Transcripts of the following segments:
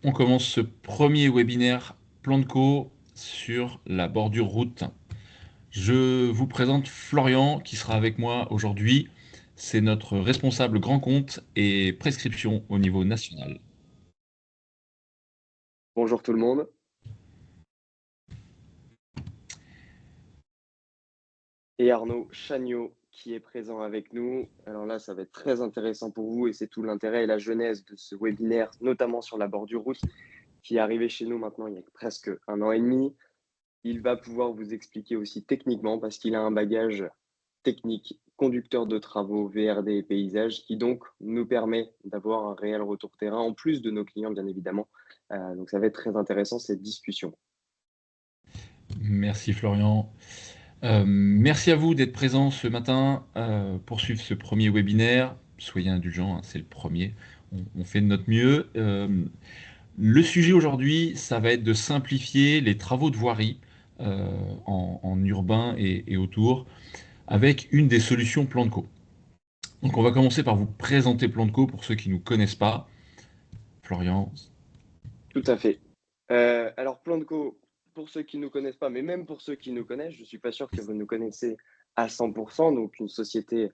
On commence ce premier webinaire Plan de Co sur la bordure route. Je vous présente Florian qui sera avec moi aujourd'hui. C'est notre responsable grand compte et prescription au niveau national. Bonjour tout le monde. Et Arnaud Chagnot qui est présent avec nous. Alors là, ça va être très intéressant pour vous et c'est tout l'intérêt et la genèse de ce webinaire, notamment sur la bordure route, qui est arrivé chez nous maintenant il y a presque 1 an et demi. Il va pouvoir vous expliquer aussi techniquement parce qu'il a un bagage technique, conducteur de travaux, VRD et paysage, qui donc nous permet d'avoir un réel retour terrain, en plus de nos clients bien évidemment. Donc ça va être très intéressant cette discussion. Merci Florian. Merci à vous d'être présent ce matin pour suivre ce premier webinaire. Soyez indulgents, hein, c'est le premier. On fait de notre mieux. Le sujet aujourd'hui, ça va être de simplifier les travaux de voirie en urbain et autour avec une des solutions Plan de Co. Donc on va commencer par vous présenter Plan de Co pour ceux qui ne nous connaissent pas. Florian. Tout à fait. Alors Plantco, pour ceux qui ne nous connaissent pas, mais même pour ceux qui nous connaissent, je ne suis pas sûr que vous nous connaissez à 100%. Donc une société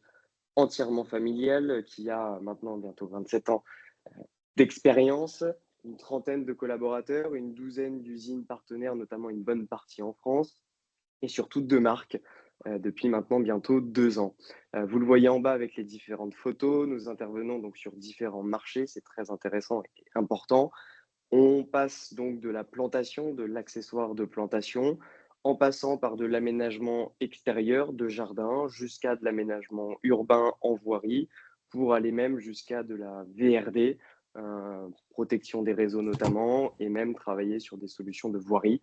entièrement familiale qui a maintenant bientôt 27 ans d'expérience, une trentaine de collaborateurs, une douzaine d'usines partenaires, notamment une bonne partie en France, et surtout 2 marques depuis maintenant bientôt 2 ans. Vous le voyez en bas avec les différentes photos, nous intervenons donc sur différents marchés, c'est très intéressant et important. On passe donc de la plantation, de l'accessoire de plantation, en passant par de l'aménagement extérieur de jardin jusqu'à de l'aménagement urbain en voirie, pour aller même jusqu'à de la VRD, protection des réseaux notamment, et même travailler sur des solutions de voirie,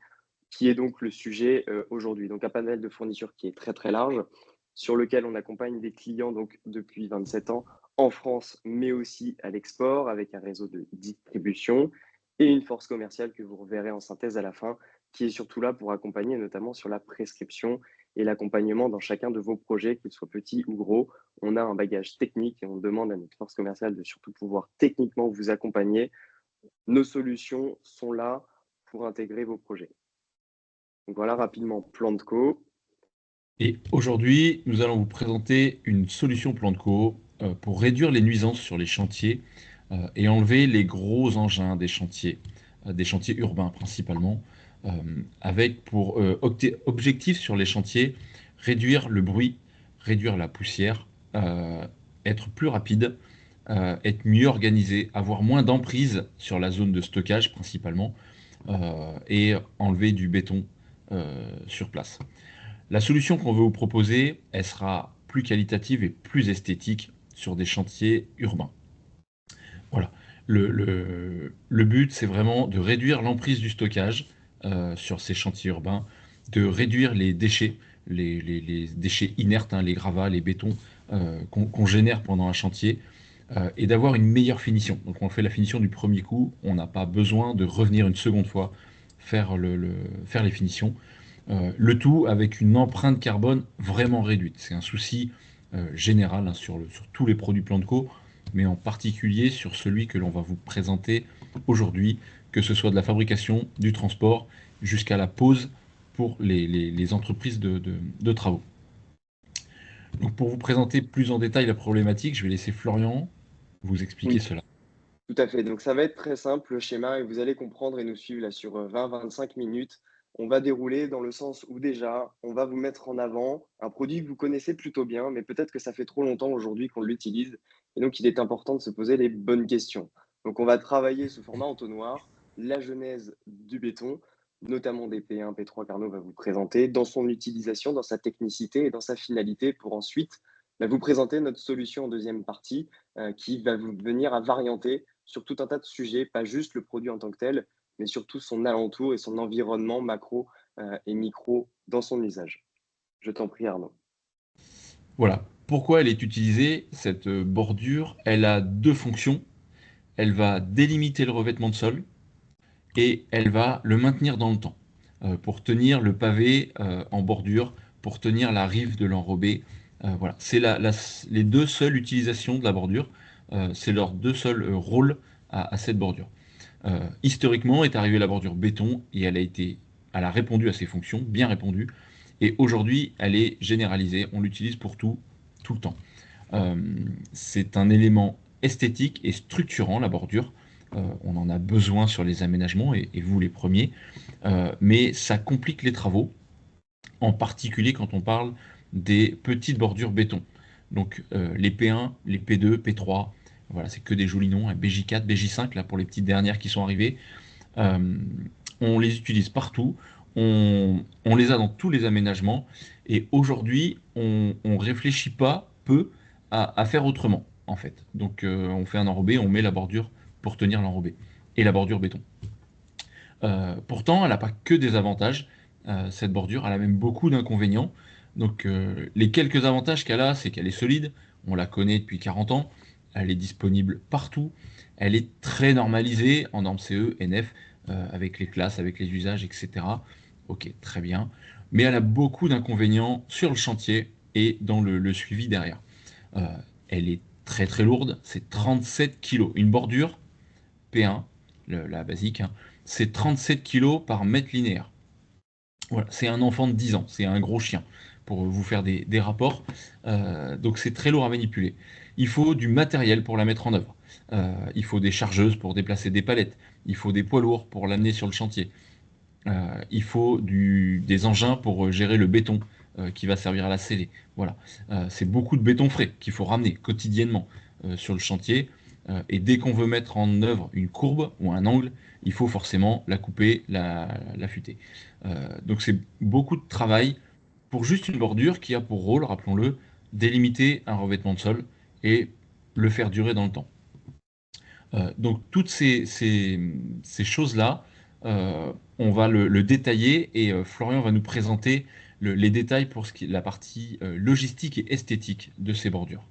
qui est donc le sujet aujourd'hui. Donc un panel de fournitures qui est très très large, sur lequel on accompagne des clients donc depuis 27 ans en France, mais aussi à l'export, avec un réseau de distribution et une force commerciale que vous reverrez en synthèse à la fin, qui est surtout là pour accompagner notamment sur la prescription et l'accompagnement dans chacun de vos projets, qu'ils soient petits ou gros. On a un bagage technique et on demande à notre force commerciale de surtout pouvoir techniquement vous accompagner. Nos solutions sont là pour intégrer vos projets. Donc voilà rapidement Plan de Co. Et aujourd'hui, nous allons vous présenter une solution Plan de Co pour réduire les nuisances sur les chantiers et enlever les gros engins des chantiers urbains principalement, euh, avec pour objectif sur les chantiers réduire le bruit, réduire la poussière, être plus rapide, être mieux organisé, avoir moins d'emprise sur la zone de stockage principalement, et enlever du béton sur place. La solution qu'on veut vous proposer, elle sera plus qualitative et plus esthétique sur des chantiers urbains. Voilà. Le but, c'est vraiment de réduire l'emprise du stockage sur ces chantiers urbains, de réduire les déchets, les déchets inertes, hein, les gravats, les bétons qu'on génère pendant un chantier, et d'avoir une meilleure finition. Donc on fait la finition du premier coup, on n'a pas besoin de revenir une seconde fois faire les finitions. Le tout avec une empreinte carbone vraiment réduite. C'est un souci général, hein, sur tous les produits Plantco, mais en particulier sur celui que l'on va vous présenter aujourd'hui, que ce soit de la fabrication, du transport, jusqu'à la pose pour les entreprises de travaux. Donc pour vous présenter plus en détail la problématique, je vais laisser Florian vous expliquer Oui, cela. tout à fait. Donc ça va être très simple le schéma et vous allez comprendre et nous suivre là sur 20-25 minutes. On va dérouler dans le sens où déjà, on va vous mettre en avant un produit que vous connaissez plutôt bien, mais peut-être que ça fait trop longtemps aujourd'hui qu'on l'utilise. Et donc, il est important de se poser les bonnes questions. Donc, on va travailler sous format entonnoir, la genèse du béton, notamment des P1, P3 qu'Arnaud va vous présenter, dans son utilisation, dans sa technicité et dans sa finalité, pour ensuite vous présenter notre solution en deuxième partie, qui va vous venir à varianter sur tout un tas de sujets, pas juste le produit en tant que tel, mais surtout son alentour et son environnement macro et micro dans son usage. Je t'en prie, Arnaud. Voilà. Pourquoi elle est utilisée, cette bordure? Elle a deux fonctions. Elle va délimiter le revêtement de sol et elle va le maintenir dans le temps pour tenir le pavé en bordure, pour tenir la rive de l'enrobé. Voilà, c'est les deux seules utilisations de la bordure. C'est leurs deux seuls rôles à cette bordure. Historiquement est arrivée la bordure béton et elle a répondu à ses fonctions, bien répondu. Et aujourd'hui, elle est généralisée. On l'utilise pour tout, tout le temps. Euh, c'est un élément esthétique et structurant, la bordure. On en a besoin sur les aménagements et vous les premiers. Mais ça complique les travaux, en particulier quand on parle des petites bordures béton. Donc les P1, les P2, P3, voilà, c'est que des jolis noms, hein, BJ4, BJ5, là pour les petites dernières qui sont arrivées. Euh, on les utilise partout, on les a dans tous les aménagements, et aujourd'hui, on ne réfléchit pas peu à faire autrement, en fait. Donc on fait un enrobé, on met la bordure pour tenir l'enrobé, et la bordure béton. Pourtant, elle n'a pas que des avantages, cette bordure, elle a même beaucoup d'inconvénients. Donc, les quelques avantages qu'elle a, c'est qu'elle est solide, on la connaît depuis 40 ans, elle est disponible partout, elle est très normalisée en normes CE, NF, avec les classes, avec les usages, etc. Ok, très bien. Mais elle a beaucoup d'inconvénients sur le chantier et dans le suivi derrière. Euh, Elle est très très lourde, c'est 37 kg. Une bordure P1, la basique, hein, c'est 37 kilos par mètre linéaire. Voilà, c'est un enfant de 10 ans, c'est un gros chien, pour vous faire des rapports. Donc c'est très lourd à manipuler. Il faut du matériel pour la mettre en œuvre. Il faut des chargeuses pour déplacer des palettes. Il faut des poids lourds pour l'amener sur le chantier. Il faut des engins pour gérer le béton qui va servir à la sceller. Voilà. C'est beaucoup de béton frais qu'il faut ramener quotidiennement sur le chantier. Et dès qu'on veut mettre en œuvre une courbe ou un angle, il faut forcément la couper, l'affûter. Donc c'est beaucoup de travail pour juste une bordure qui a pour rôle, rappelons-le, délimiter un revêtement de sol et le faire durer dans le temps. Donc toutes ces choses-là, on va le détailler et Florian va nous présenter les détails pour la partie logistique et esthétique de ces bordures.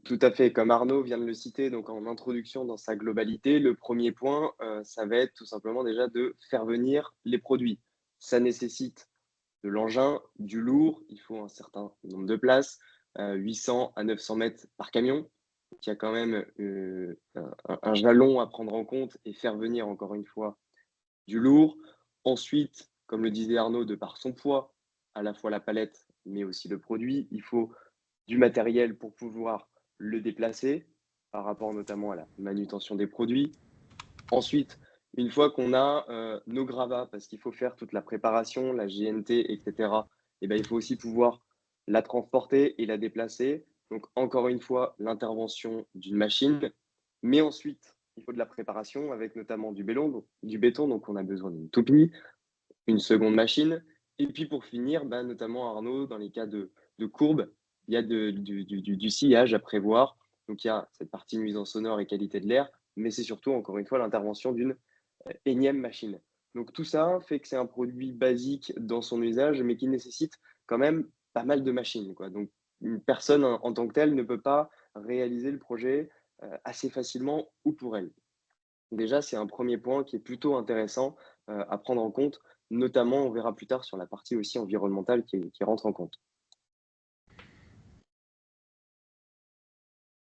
Tout à fait, comme Arnaud vient de le citer donc en introduction dans sa globalité, le premier point, ça va être tout simplement déjà de faire venir les produits. Ça nécessite de l'engin, du lourd, il faut un certain nombre de places, 800 à 900 mètres par camion. Donc il y a quand même un jalon à prendre en compte et faire venir encore une fois du lourd. Ensuite, comme le disait Arnaud, de par son poids, à la fois la palette, mais aussi le produit, il faut du matériel pour pouvoir le déplacer par rapport notamment à la manutention des produits. Ensuite, une fois qu'on a nos gravats, parce qu'il faut faire toute la préparation, la JNT, etc., et ben, il faut aussi pouvoir la transporter et la déplacer. Donc, encore une fois, l'intervention d'une machine. Mais ensuite, il faut de la préparation avec notamment du béton. Donc, on a besoin d'une toupie, une seconde machine. Et puis pour finir, bah, notamment Arnaud, dans les cas de courbe, il y a du sillage à prévoir. Donc il y a cette partie nuisance sonore et qualité de l'air, mais c'est surtout, encore une fois, l'intervention d'une énième machine. Donc tout ça fait que c'est un produit basique dans son usage, mais qui nécessite quand même pas mal de machines, quoi. Donc une personne en tant que telle ne peut pas réaliser le projet assez facilement ou pour elle. Déjà, c'est un premier point qui est plutôt intéressant, à prendre en compte, notamment, on verra plus tard sur la partie aussi environnementale qui rentre en compte.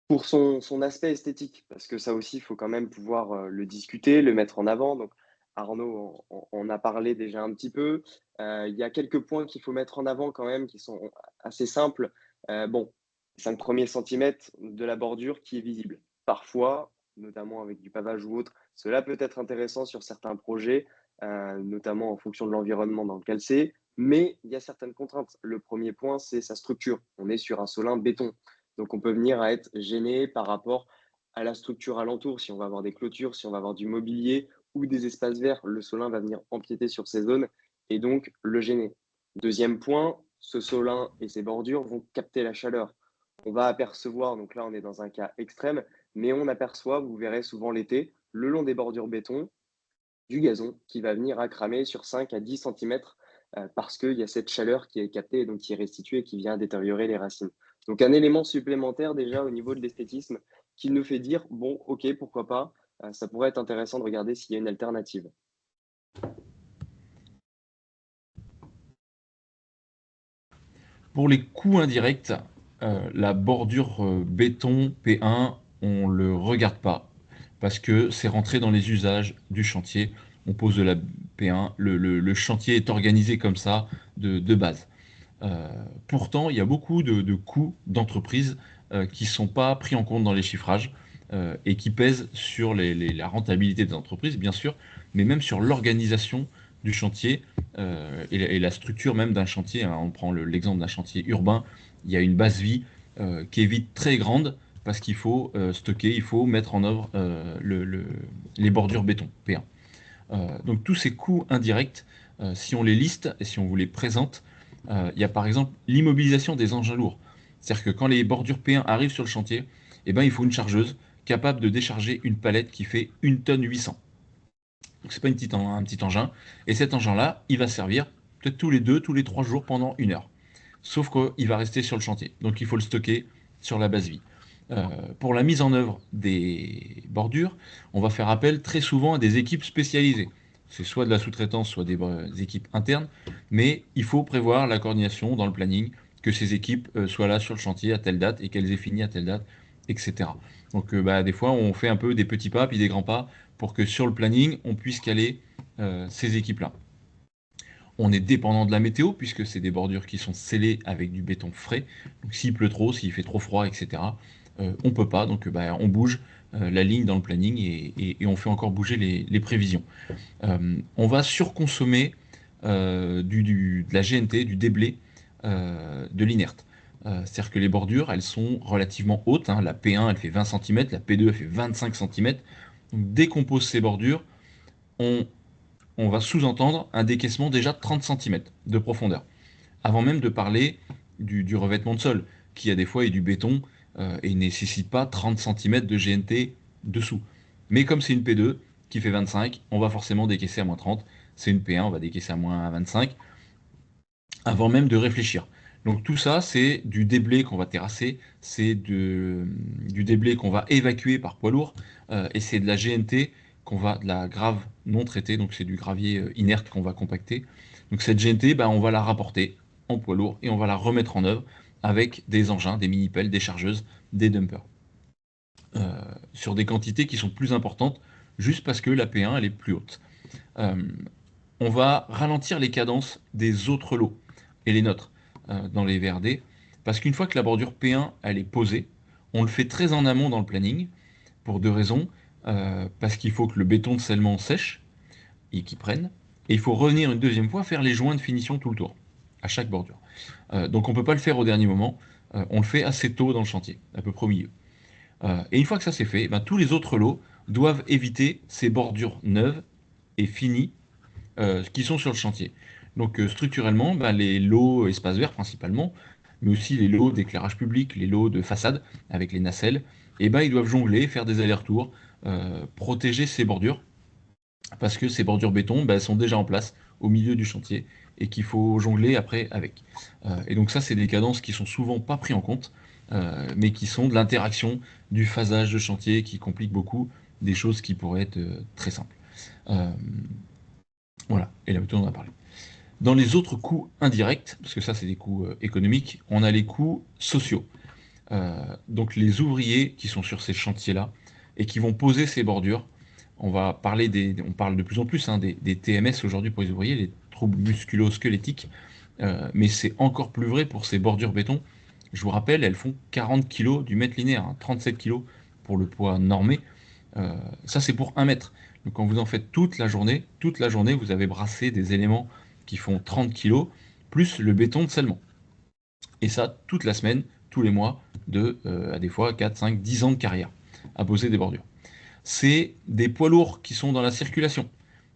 Pour son aspect esthétique, parce que ça aussi, il faut quand même pouvoir, le discuter, le mettre en avant. Donc Arnaud en a parlé déjà un petit peu. Il y a quelques points qu'il faut mettre en avant quand même qui sont assez simples. Bon, 5 premiers centimètres de la bordure qui est visible. Parfois, notamment avec du pavage ou autre, cela peut être intéressant sur certains projets, notamment en fonction de l'environnement dans lequel c'est, mais il y a certaines contraintes. Le premier point, c'est sa structure. On est sur un solin béton. Donc, on peut venir à être gêné par rapport à la structure alentour. Si on va avoir des clôtures, si on va avoir du mobilier ou des espaces verts, le solin va venir empiéter sur ces zones et donc le gêner. Deuxième point, ce solin et ses bordures vont capter la chaleur. On va apercevoir, donc là on est dans un cas extrême, mais on aperçoit, vous verrez souvent l'été, le long des bordures béton, du gazon qui va venir à cramer sur 5 à 10 centimètres parce qu'il y a cette chaleur qui est captée et donc qui est restituée et qui vient détériorer les racines. Donc un élément supplémentaire déjà au niveau de l'esthétisme qui nous fait dire, bon, ok, pourquoi pas, ça pourrait être intéressant de regarder s'il y a une alternative. Pour les coûts indirects, la bordure béton P1, on ne le regarde pas. parce que c'est rentré dans les usages du chantier. On pose de la P1, le chantier est organisé comme ça de base. Euh, Pourtant, il y a beaucoup de coûts d'entreprise qui ne sont pas pris en compte dans les chiffrages et qui pèsent sur la rentabilité des entreprises, bien sûr, mais même sur l'organisation du chantier et la structure même d'un chantier, hein. On prend l'exemple d'un chantier urbain, il y a une base vie qui est vite très grande parce qu'il faut stocker, il faut mettre en œuvre les bordures béton, P1. Donc tous ces coûts indirects, si on les liste et si on vous les présente, il y a par exemple l'immobilisation des engins lourds. C'est-à-dire que quand les bordures P1 arrivent sur le chantier, eh ben, il faut une chargeuse capable de décharger une palette qui fait 1 tonne 800. Donc c'est pas un petit engin. Et cet engin-là, il va servir peut-être tous les 2, tous les 3 jours pendant 1 heure. Sauf qu'il va rester sur le chantier. Donc il faut le stocker sur la base vie. Pour la mise en œuvre des bordures, on va faire appel très souvent à des équipes spécialisées. C'est soit de la sous-traitance, soit des équipes internes, mais il faut prévoir la coordination dans le planning, que ces équipes soient là sur le chantier à telle date et qu'elles aient fini à telle date, etc. Donc des fois, on fait un peu des petits pas puis des grands pas pour que sur le planning, on puisse caler ces équipes-là. On est dépendant de la météo puisque c'est des bordures qui sont scellées avec du béton frais. Donc s'il pleut trop, s'il fait trop froid, etc., on peut pas. Donc on bouge la ligne dans le planning et on fait encore bouger les prévisions. On va surconsommer de la GNT, du déblai, de l'inerte. C'est-à-dire que les bordures, elles sont relativement hautes, hein. La P1, elle fait 20 cm, la P2, elle fait 25 cm. Donc dès qu'on pose ces bordures, on, on va sous-entendre un décaissement déjà de 30 cm de profondeur, avant même de parler du revêtement de sol, qui a des fois est du béton et ne nécessite pas 30 cm de GNT dessous. Mais comme c'est une P2 qui fait 25, on va forcément décaisser à moins 30. C'est une P1, on va décaisser à moins 25, avant même de réfléchir. Donc tout ça, c'est du déblai qu'on va terrasser, c'est du déblai qu'on va évacuer par poids lourd, et c'est de la GNT de la grave non traitée, donc c'est du gravier inerte qu'on va compacter. Donc cette GNT, on va la rapporter en poids lourd et on va la remettre en œuvre avec des engins, des mini-pelles, des chargeuses, des dumpers, sur des quantités qui sont plus importantes, juste parce que la P1 elle est plus haute. Euh, on va ralentir les cadences des autres lots et les nôtres dans les VRD, parce qu'une fois que la bordure P1 elle est posée, on le fait très en amont dans le planning, pour deux raisons. Parce qu'il faut que le béton de scellement sèche et qu'il prenne, et il faut revenir une deuxième fois faire les joints de finition tout le tour, à chaque bordure. Donc on ne peut pas le faire au dernier moment, on le fait assez tôt dans le chantier, à peu près au milieu. Et une fois que ça c'est fait, tous les autres lots doivent éviter ces bordures neuves et finies qui sont sur le chantier. Donc structurellement, les lots espaces verts principalement, mais aussi les lots d'éclairage public, les lots de façade avec les nacelles, ils doivent jongler, faire des allers-retours, protéger ces bordures, parce que ces bordures béton sont déjà en place au milieu du chantier et qu'il faut jongler après avec. Et donc ça, c'est des cadences qui sont souvent pas pris en compte, mais qui sont de l'interaction du phasage de chantier qui complique beaucoup des choses qui pourraient être très simples. Euh, voilà, et la méthode, on en a parlé. Dans les autres coûts indirects, parce que ça c'est des coûts économiques, on a les coûts sociaux. Donc les ouvriers qui sont sur ces chantiers-là et qui vont poser ces bordures, on parle de plus en plus des TMS aujourd'hui pour les ouvriers, les troubles musculo-squelettiques, mais c'est encore plus vrai pour ces bordures béton. Je vous rappelle, elles font 40 kg du mètre linéaire, 37 kg pour le poids normé. Ça c'est pour 1 mètre. Donc quand vous en faites toute la journée, vous avez brassé des éléments qui font 30 kg, plus le béton de scellement. Et ça, toute la semaine, tous les mois, à des fois 4, 5, 10 ans de carrière, à poser des bordures. C'est des poids lourds qui sont dans la circulation,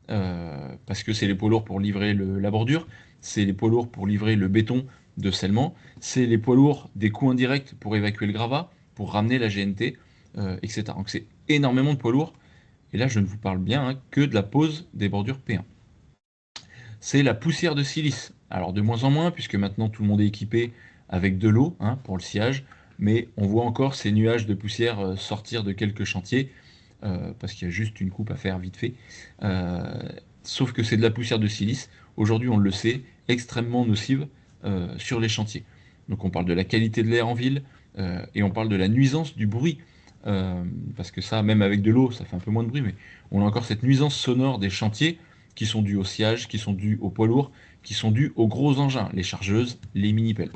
parce que c'est les poids lourds pour livrer la bordure, c'est les poids lourds pour livrer le béton de scellement, c'est les poids lourds des coûts indirects pour évacuer le gravat, pour ramener la GNT, etc. Donc c'est énormément de poids lourds, et là je ne vous parle bien que de la pose des bordures P1. C'est la poussière de silice. Alors de moins en moins, puisque maintenant tout le monde est équipé avec de l'eau pour le sciage, mais on voit encore ces nuages de poussière sortir de quelques chantiers, parce qu'il y a juste une coupe à faire vite fait. Sauf que c'est de la poussière de silice, aujourd'hui on le sait, extrêmement nocive sur les chantiers. Donc on parle de la qualité de l'air en ville, et on parle de la nuisance du bruit. parce que ça, même avec de l'eau, ça fait un peu moins de bruit, mais on a encore cette nuisance sonore des chantiers qui sont dus au sciage, qui sont dus aux poids lourds, qui sont dus aux gros engins, les chargeuses, les mini-pelles.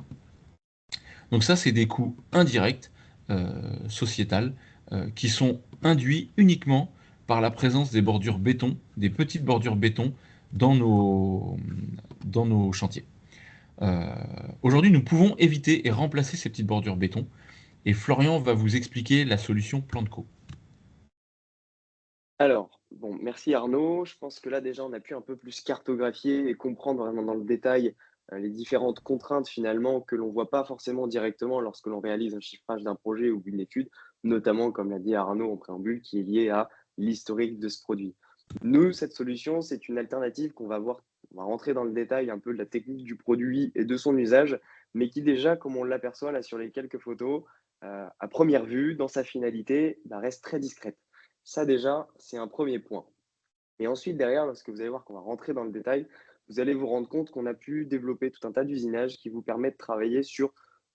Donc ça, c'est des coûts indirects, sociétals, qui sont induits uniquement par la présence des bordures béton, des petites bordures béton dans nos chantiers. Aujourd'hui, nous pouvons éviter et remplacer ces petites bordures béton. Et Florian va vous expliquer la solution Planteco. Alors, bon, merci Arnaud. Je pense que là déjà, on a pu un peu plus cartographier et comprendre vraiment dans le détail les différentes contraintes finalement que l'on ne voit pas forcément directement lorsque l'on réalise un chiffrage d'un projet ou d'une étude, notamment comme l'a dit Arnaud en préambule, qui est lié à l'historique de ce produit. Nous, cette solution, c'est une alternative qu'on va voir, on va rentrer dans le détail un peu de la technique du produit et de son usage, mais qui déjà, comme on l'aperçoit là sur les quelques photos, à première vue, dans sa finalité, bah, reste très discrète. Ça déjà, c'est un premier point. Et ensuite, derrière, lorsque vous allez voir qu'on va rentrer dans le détail, vous allez vous rendre compte qu'on a pu développer tout un tas d'usinages qui vous permettent de travailler sur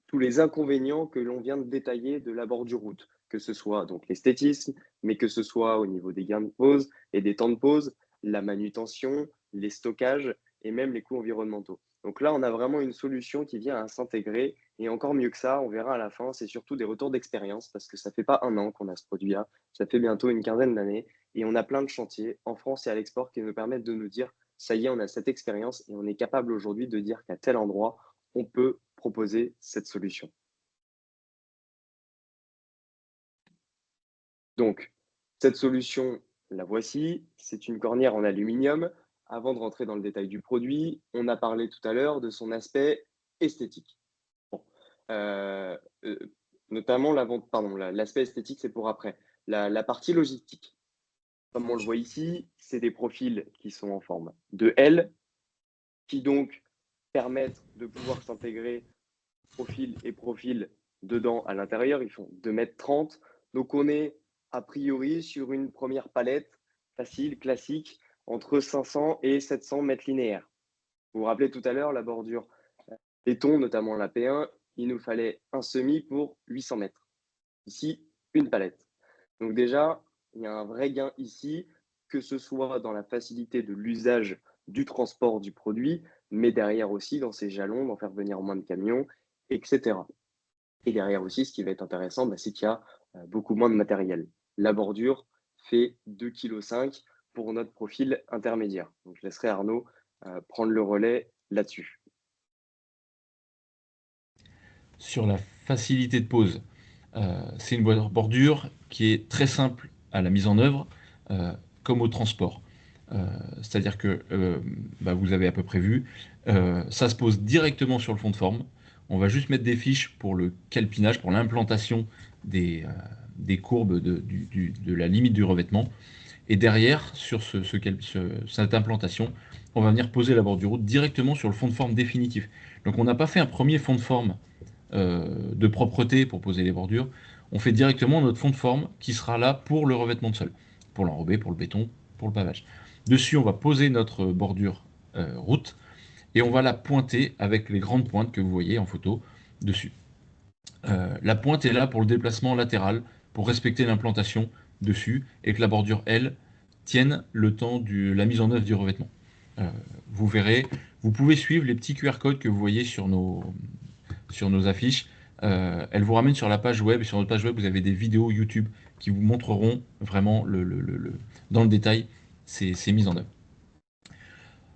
tous les inconvénients que l'on vient de détailler de la bordure route, que ce soit donc l'esthétisme, mais que ce soit au niveau des gains de pause et des temps de pause, la manutention, les stockages et même les coûts environnementaux. Donc là, on a vraiment une solution qui vient à s'intégrer et encore mieux que ça, on verra à la fin, c'est surtout des retours d'expérience parce que ça fait pas un an qu'on a ce produit-là, ça fait bientôt une quinzaine d'années et on a plein de chantiers en France et à l'export qui nous permettent de nous dire, ça y est, on a cette expérience et on est capable aujourd'hui de dire qu'à tel endroit, on peut proposer cette solution. Donc, cette solution, la voici. C'est une cornière en aluminium. Avant de rentrer dans le détail du produit, on a parlé tout à l'heure de son aspect esthétique. Bon, euh, euh, notamment l'aspect esthétique, c'est pour après. La partie logistique. Comme on le voit ici, c'est des profils qui sont en forme de L, qui donc permettent de pouvoir s'intégrer profil et profil dedans à l'intérieur. Ils font 2,30 m. Donc on est a priori sur une première palette facile, classique, entre 500 et 700 mètres linéaires. Vous vous rappelez tout à l'heure, la bordure béton, notamment la P1, il nous fallait un semis pour 800 mètres. Ici, une palette. Donc déjà, il y a un vrai gain ici, que ce soit dans la facilité de l'usage du transport du produit, mais derrière aussi dans ses jalons, d'en faire venir moins de camions, etc. Et derrière aussi, ce qui va être intéressant, bah, c'est qu'il y a beaucoup moins de matériel. La bordure fait 2,5 kg pour notre profil intermédiaire. Donc, je laisserai Arnaud prendre le relais là-dessus. Sur la facilité de pose, c'est une bordure qui est très simple à la mise en œuvre, comme au transport. C'est-à-dire que bah, vous avez à peu près vu, ça se pose directement sur le fond de forme. On va juste mettre des fiches pour le calpinage, pour l'implantation des courbes de la limite du revêtement. Et derrière, sur cette implantation, on va venir poser la bordure route directement sur le fond de forme définitif. Donc on n'a pas fait un premier fond de forme de propreté pour poser les bordures. On fait directement notre fond de forme qui sera là pour le revêtement de sol, pour l'enrobé, pour le béton, pour le pavage. Dessus, on va poser notre bordure route et on va la pointer avec les grandes pointes que vous voyez en photo dessus. La pointe est là pour le déplacement latéral, pour respecter l'implantation dessus et que la bordure, elle, tienne le temps de la mise en œuvre du revêtement. Vous verrez, vous pouvez suivre les petits QR codes que vous voyez sur nos affiches. Elles vous ramènent sur la page web et sur notre page web, vous avez des vidéos YouTube qui vous montreront vraiment dans le détail ces mises en œuvre.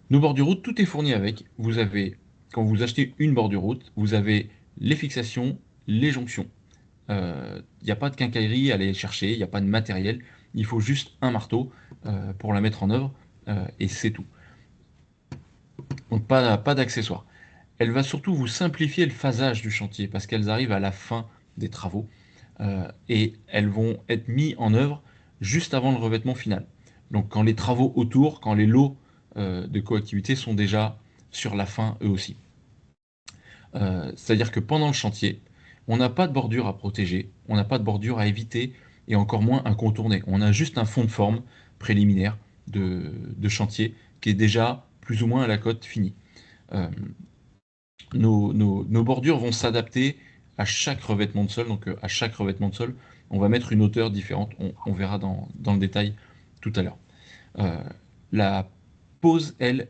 Nos bordures route, tout est fourni avec. Vous avez, quand vous achetez une bordure route, vous avez les fixations, les jonctions. Il n'y a pas de quincaillerie à aller chercher, il n'y a pas de matériel. Il faut juste un marteau pour la mettre en œuvre et c'est tout. Donc pas d'accessoires. Elle va surtout vous simplifier le phasage du chantier parce qu'elles arrivent à la fin des travaux et elles vont être mises en œuvre juste avant le revêtement final. Donc quand les travaux autour, quand les lots de coactivité sont déjà sur la fin eux aussi. C'est-à-dire que pendant le chantier, on n'a pas de bordure à protéger, on n'a pas de bordure à éviter et encore moins à contourner. On a juste un fond de forme préliminaire de chantier qui est déjà plus ou moins à la cote finie. Nos bordures vont s'adapter à chaque revêtement de sol. Donc à chaque revêtement de sol, on va mettre une hauteur différente. On verra dans le détail tout à l'heure. La pose, elle,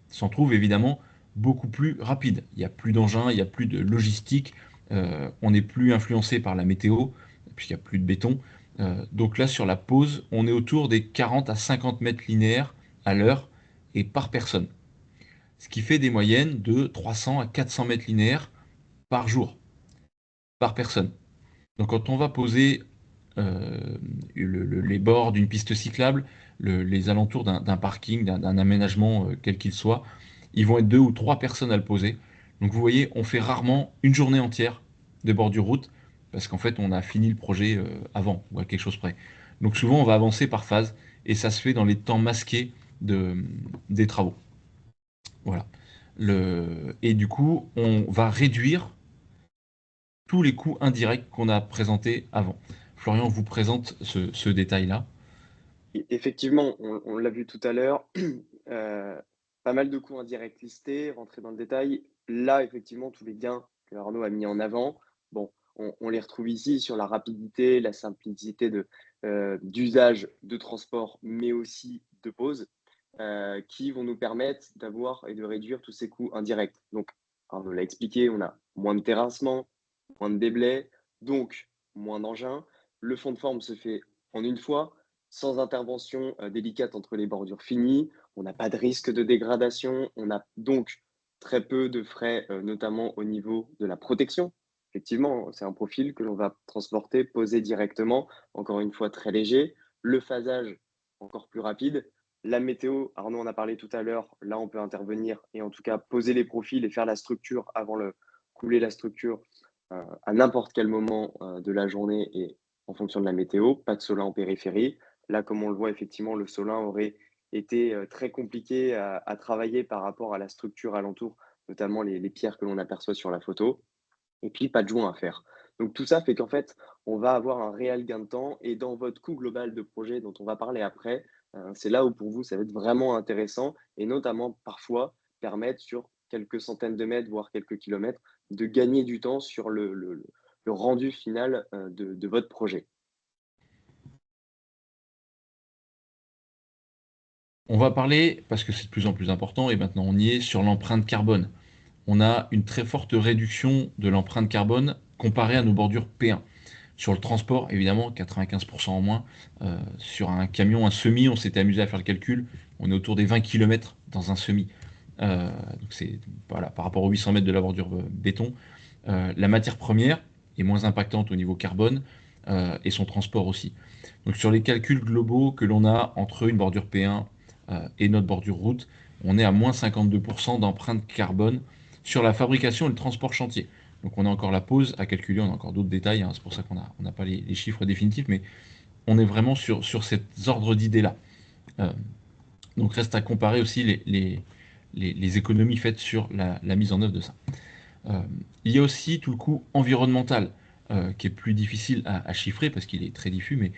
s'en trouve évidemment beaucoup plus rapide. Il n'y a plus d'engins, il n'y a plus de logistique, on n'est plus influencé par la météo, puisqu'il n'y a plus de béton. Donc là, sur la pose, on est autour des 40 à 50 mètres linéaires à l'heure et par personne. Ce qui fait des moyennes de 300 à 400 mètres linéaires par jour, par personne. Donc quand on va poser les bords d'une piste cyclable, les alentours d'un parking, d'un aménagement quel qu'il soit, ils vont être 2 ou 3 personnes à le poser. Donc vous voyez, on fait rarement une journée entière de bordure route, parce qu'en fait on a fini le projet avant, ou à quelque chose près. Donc souvent on va avancer par phase, et ça se fait dans les temps masqués des travaux. Voilà. Et du coup, on va réduire tous les coûts indirects qu'on a présentés avant. Florian vous présente ce détail-là. Effectivement, on l'a vu tout à l'heure, euh, pas mal de coûts indirects listés, rentrer dans le détail. Là, effectivement, tous les gains que Arnaud a mis en avant, bon, on les retrouve ici sur la rapidité, la simplicité d'usage de transport, mais aussi de pause, qui vont nous permettre d'avoir et de réduire tous ces coûts indirects. Donc, Arnaud l'a expliqué, on a moins de terrassement, moins de déblais, donc moins d'engins. Le fond de forme se fait en une fois, sans intervention délicate entre les bordures finies. On n'a pas de risque de dégradation. On a donc très peu de frais, notamment au niveau de la protection. Effectivement, c'est un profil que l'on va transporter, poser directement, encore une fois très léger. Le phasage, encore plus rapide. La météo, Arnaud en a parlé tout à l'heure, là on peut intervenir et en tout cas poser les profils et faire la structure avant le couler la structure à n'importe quel moment de la journée et en fonction de la météo, pas de Solin en périphérie. Là, comme on le voit, effectivement, le Solin aurait été très compliqué à travailler par rapport à la structure alentour, notamment les pierres que l'on aperçoit sur la photo, et puis pas de joint à faire. Donc tout ça fait qu'en fait, on va avoir un réel gain de temps et dans votre coût global de projet dont on va parler après, c'est là où pour vous, ça va être vraiment intéressant et notamment parfois permettre sur quelques centaines de mètres, voire quelques kilomètres, de gagner du temps sur le rendu final de votre projet. On va parler, parce que c'est de plus en plus important, et maintenant on y est, sur l'empreinte carbone. On a une très forte réduction de l'empreinte carbone comparée à nos bordures P1. Sur le transport, évidemment, 95% en moins. Sur un camion, un semi, on s'était amusé à faire le calcul, on est autour des 20 km dans un semi. Donc c'est voilà, par rapport aux 800 mètres de la bordure béton. La matière première est moins impactante au niveau carbone et son transport aussi. Donc sur les calculs globaux que l'on a entre une bordure P1 et notre bordure route, on est à moins 52% d'empreinte carbone sur la fabrication et le transport chantier. Donc on a encore la pause à calculer, on a encore d'autres détails, hein, c'est pour ça qu'on n'a pas les chiffres définitifs, mais on est vraiment sur cet ordre d'idées-là. Euh, donc reste à comparer aussi les économies faites sur la mise en œuvre de ça. Euh, il y a aussi tout le coût environnemental qui est plus difficile à chiffrer parce qu'il est très diffus, mais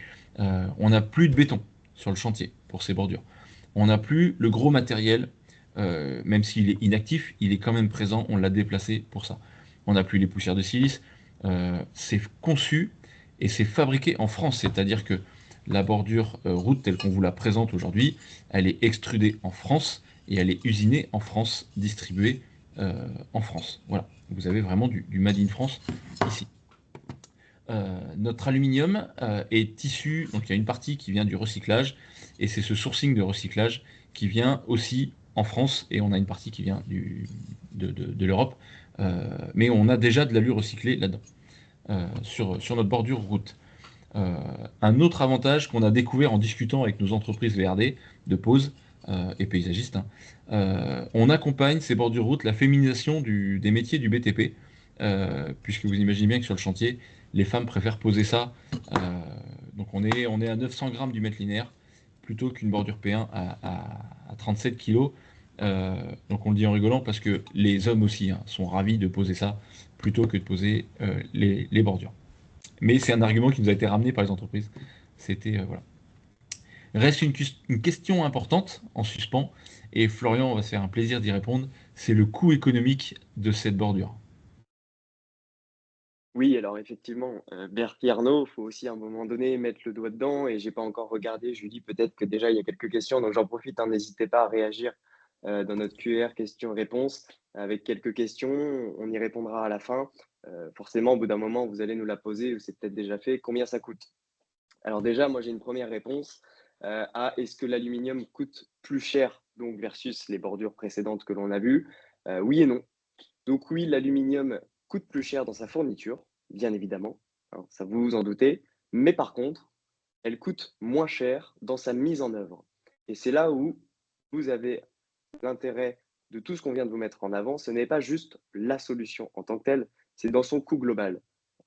on n'a plus de béton sur le chantier pour ces bordures. On n'a plus le gros matériel, même s'il est inactif, il est quand même présent, on l'a déplacé pour ça. On n'a plus les poussières de silice, c'est conçu et c'est fabriqué en France, c'est-à-dire que la bordure route telle qu'on vous la présente aujourd'hui, elle est extrudée en France et elle est usinée en France, distribuée en France. Voilà, vous avez vraiment du Made in France ici. Notre aluminium est issu, donc il y a une partie qui vient du recyclage, et c'est ce sourcing de recyclage qui vient aussi en France, et on a une partie qui vient de l'Europe, mais on a déjà de l'alu recyclé là-dedans, sur notre bordure route. Un autre avantage qu'on a découvert en discutant avec nos entreprises VRD de pause et paysagistes, hein, on accompagne ces bordures routes la féminisation des métiers du BTP, puisque vous imaginez bien que sur le chantier, les femmes préfèrent poser ça. Donc on est à 900 grammes du mètre linéaire plutôt qu'une bordure P1 à 37 kg. Donc on le dit en rigolant parce que les hommes aussi hein, sont ravis de poser ça plutôt que de poser les bordures. Mais c'est un argument qui nous a été ramené par les entreprises. C'était voilà. Reste une question importante en suspens, et Florian va se faire un plaisir d'y répondre. C'est le coût économique de cette bordure. Oui, alors effectivement, Berthier Arnault, il faut aussi à un moment donné mettre le doigt dedans et j'ai pas encore regardé. Je lui dis peut-être que déjà il y a quelques questions, donc j'en profite, hein, n'hésitez pas à réagir, dans notre QR questions-réponses. Avec quelques questions, on y répondra à la fin. Forcément, au bout d'un moment, vous allez nous la poser ou c'est peut-être déjà fait. Combien ça coûte? Alors déjà, moi j'ai une première réponse, à est-ce que l'aluminium coûte plus cher donc versus les bordures précédentes que l'on a vues? Oui et non. Donc oui, l'aluminium coûte plus cher dans sa fourniture, bien évidemment, hein, ça vous vous en doutez, mais par contre, elle coûte moins cher dans sa mise en œuvre. Et c'est là où vous avez l'intérêt de tout ce qu'on vient de vous mettre en avant. Ce n'est pas juste la solution en tant que telle, c'est dans son coût global.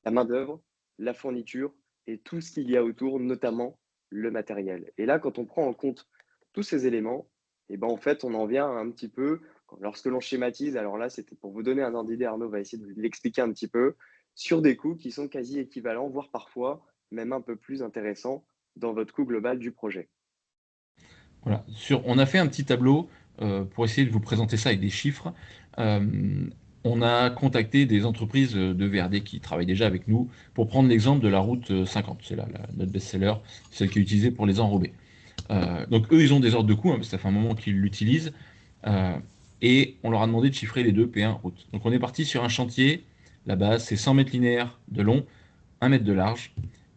La main-d'œuvre, la fourniture et tout ce qu'il y a autour, notamment le matériel. Et là, quand on prend en compte tous ces éléments, et ben en fait, on en vient un petit peu, lorsque l'on schématise, alors là, c'était pour vous donner un ordre d'idée, Arnaud va essayer de vous l'expliquer un petit peu, sur des coûts qui sont quasi équivalents, voire parfois même un peu plus intéressants dans votre coût global du projet. Voilà. On a fait un petit tableau pour essayer de vous présenter ça avec des chiffres. Euh, on a contacté des entreprises de VRD qui travaillent déjà avec nous pour prendre l'exemple de la route 50. C'est notre best-seller, celle qui est utilisée pour les enrobés. Donc eux, ils ont des ordres de coût, hein, parce que ça fait un moment qu'ils l'utilisent. Euh, et on leur a demandé de chiffrer les deux P1 route. Donc on est parti sur un chantier. La base, c'est 100 mètres linéaires de long, 1 mètre de large,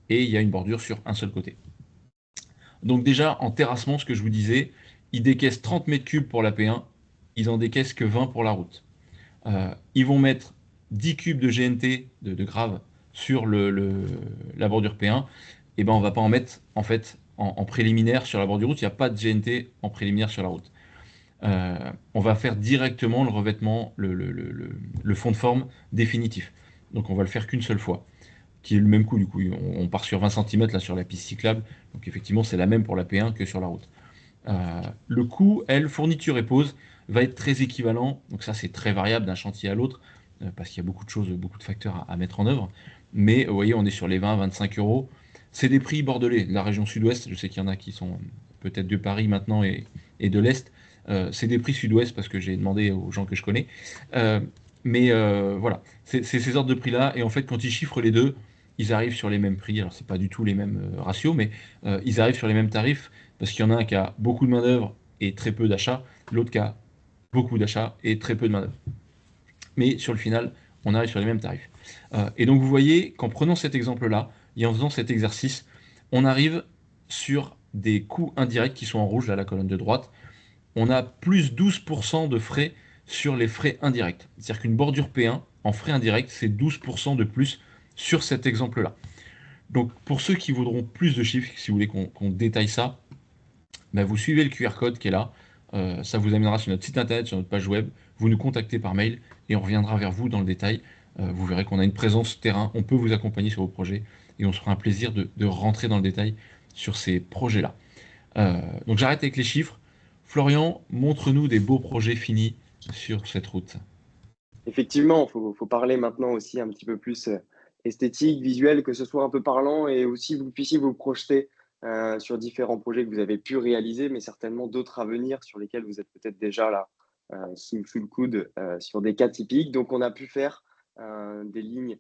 et il y a une bordure sur un seul côté. Donc déjà, en terrassement, ce que je vous disais, ils décaissent 30 mètres cubes pour la P1, ils en décaissent que 20 pour la route. Ils vont mettre 10 cubes de GNT, de grave, sur la bordure P1, et ben on va pas en mettre en fait en préliminaire sur la bordure route, il n'y a pas de GNT en préliminaire sur la route. On va faire directement le revêtement, le fond de forme définitif. Donc on va le faire qu'une seule fois, qui est le même coût du coup. On part sur 20 centimètres là sur la piste cyclable, donc effectivement c'est la même pour la P1 que sur la route. Le coût, elle, fourniture et pose, va être très équivalent. Donc ça, c'est très variable d'un chantier à l'autre, parce qu'il y a beaucoup de choses, beaucoup de facteurs à mettre en œuvre. Mais vous voyez, on est sur les 20-25 euros. C'est des prix bordelais, de la région sud-ouest. Je sais qu'il y en a qui sont peut-être de Paris maintenant et de l'Est. C'est des prix sud-ouest parce que j'ai demandé aux gens que je connais. Euh, mais voilà, c'est ces ordres de prix-là. Et en fait, quand ils chiffrent les deux, ils arrivent sur les mêmes prix. Alors, c'est pas du tout les mêmes ratios, mais ils arrivent sur les mêmes tarifs parce qu'il y en a un qui a beaucoup de main-d'œuvre et très peu d'achats, l'autre qui a beaucoup d'achats et très peu de main-d'œuvre. Mais sur le final, on arrive sur les mêmes tarifs. Et donc vous voyez qu'en prenant cet exemple-là et en faisant cet exercice, on arrive sur des coûts indirects qui sont en rouge, là, la colonne de droite. On a plus 12% de frais sur les frais indirects. C'est-à-dire qu'une bordure P1 en frais indirects, c'est 12% de plus sur cet exemple-là. Donc pour ceux qui voudront plus de chiffres, si vous voulez qu'on détaille ça, bah, vous suivez le QR code qui est là. Ça vous amènera sur notre site internet, sur notre page web. Vous nous contactez par mail et on reviendra vers vous dans le détail. Vous verrez qu'on a une présence terrain. On peut vous accompagner sur vos projets et on se fera un plaisir de rentrer dans le détail sur ces projets-là. Donc j'arrête avec les chiffres. Florian, montre-nous des beaux projets finis sur cette route. Effectivement, faut parler maintenant aussi un petit peu plus esthétique, visuel, que ce soit un peu parlant et aussi vous puissiez vous projeter sur différents projets que vous avez pu réaliser, mais certainement d'autres à venir sur lesquels vous êtes peut-être déjà là sous le coude sur des cas typiques. Donc, on a pu faire des lignes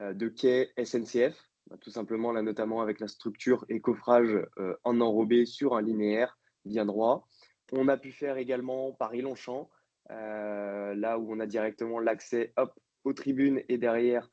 de quai SNCF, tout simplement là notamment avec la structure et coffrage en enrobé sur un linéaire bien droit. On a pu faire également Paris-Longchamp, là où on a directement l'accès hop, aux tribunes et derrière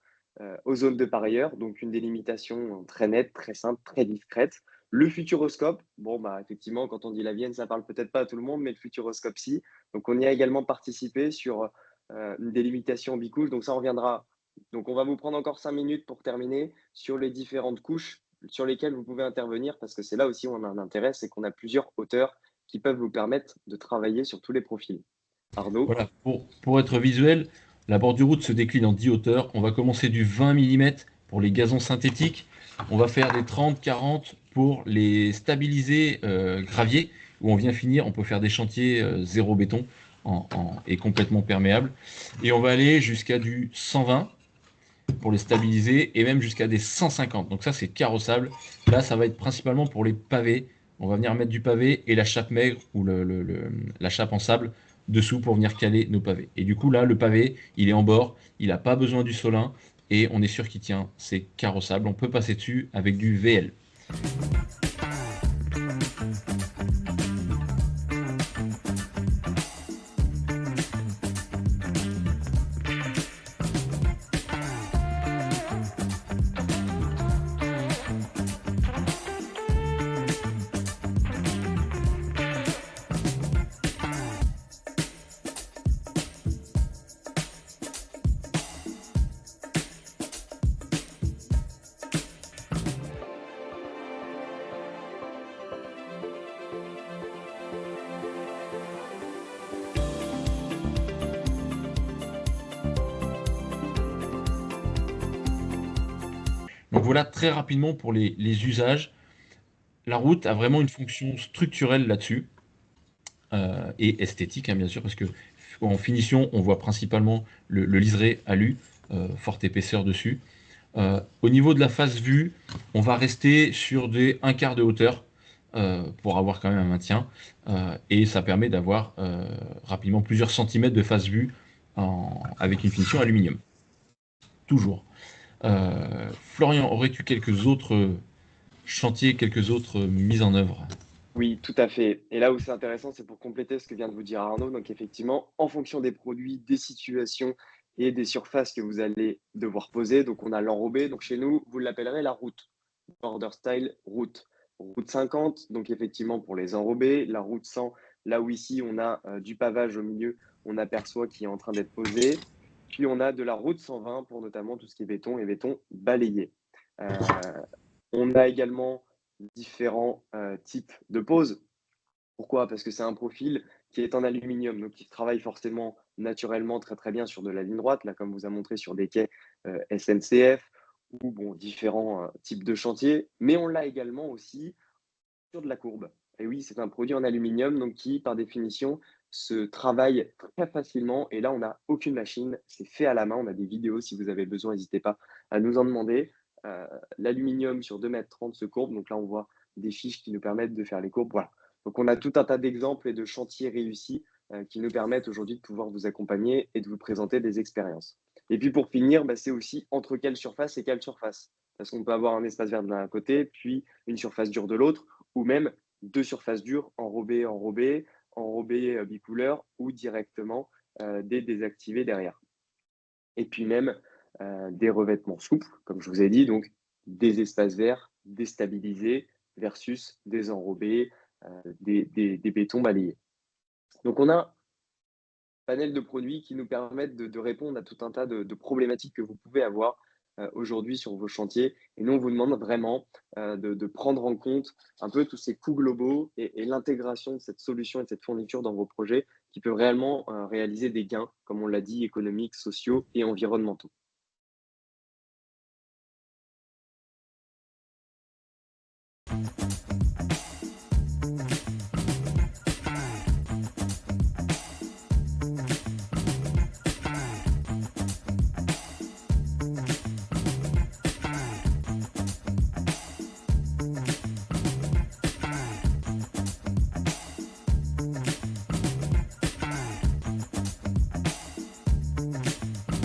aux zones de parieurs. Donc une délimitation très nette, très simple, très discrète. Le futuroscope, bon, bah, effectivement, quand on dit la Vienne, ça parle peut-être pas à tout le monde, mais le futuroscope, si. Donc on y a également participé sur une délimitation bicouche. Donc ça, on reviendra. Donc on va vous prendre encore 5 minutes pour terminer sur les différentes couches sur lesquelles vous pouvez intervenir, parce que c'est là aussi où on a un intérêt, c'est qu'on a plusieurs hauteurs qui peuvent vous permettre de travailler sur tous les profils. Arnaud? Voilà, pour être visuel, la bordure route se décline en 10 hauteurs. On va commencer du 20 mm pour les gazons synthétiques. On va faire des 30-40 pour les stabilisés graviers, où on vient finir. On peut faire des chantiers zéro béton et complètement perméables. Et on va aller jusqu'à du 120 pour les stabiliser et même jusqu'à des 150. Donc ça, c'est carrossable. Là, ça va être principalement pour les pavés. On va venir mettre du pavé et la chape maigre ou la chape en sable dessous pour venir caler nos pavés. Et du coup, là, le pavé, il est en bord, il n'a pas besoin du solin et on est sûr qu'il tient. C'est carrossable, on peut passer dessus avec du VL. Donc voilà très rapidement pour les usages. La route a vraiment une fonction structurelle là-dessus et esthétique, hein, bien sûr, parce que en finition, on voit principalement le liseré alu, forte épaisseur dessus. Au niveau de la face vue, on va rester sur des 1/4 de hauteur pour avoir quand même un maintien. Et ça permet d'avoir rapidement plusieurs centimètres de face vue avec une finition aluminium. Toujours. Florian, aurais-tu quelques autres chantiers, quelques autres mises en œuvre? Oui, tout à fait. Et là où c'est intéressant, c'est pour compléter ce que vient de vous dire Arnaud. Donc effectivement, en fonction des produits, des situations et des surfaces que vous allez devoir poser, donc on a l'enrobé. Donc chez nous, vous l'appellerez la route. Border style route. Route 50, donc effectivement pour les enrobés. La route 100, là où ici on a du pavage au milieu, on aperçoit qui est en train d'être posé. Puis on a de la route 120 pour notamment tout ce qui est béton et béton balayé. Euh, on a également différents types de poses. Pourquoi? Parce que c'est un profil qui est en aluminium, donc qui travaille forcément naturellement très très bien sur de la ligne droite, là comme vous a montré sur des quais SNCF ou bon, différents types de chantiers, mais on l'a également aussi sur de la courbe. Et oui, c'est un produit en aluminium donc qui, par définition, se travaille très facilement. Et là, on n'a aucune machine, c'est fait à la main. On a des vidéos, si vous avez besoin, n'hésitez pas à nous en demander. L'aluminium sur 2,30 m se courbe. Donc là, on voit des fiches qui nous permettent de faire les courbes. Voilà. Donc on a tout un tas d'exemples et de chantiers réussis qui nous permettent aujourd'hui de pouvoir vous accompagner et de vous présenter des expériences. Et puis pour finir, bah, c'est aussi entre quelle surface et quelle surface. Parce qu'on peut avoir un espace vert d'un côté, puis une surface dure de l'autre, ou même deux surfaces dures, enrobé bicouleur ou directement des désactivés derrière. Et puis même des revêtements souples, comme je vous ai dit, donc des espaces verts déstabilisés versus des enrobés, des bétons balayés. Donc on a un panel de produits qui nous permettent de répondre à tout un tas de problématiques que vous pouvez avoir aujourd'hui sur vos chantiers. Et nous, on vous demande vraiment de prendre en compte un peu tous ces coûts globaux et l'intégration de cette solution et de cette fourniture dans vos projets qui peut réellement réaliser des gains, comme on l'a dit, économiques, sociaux et environnementaux.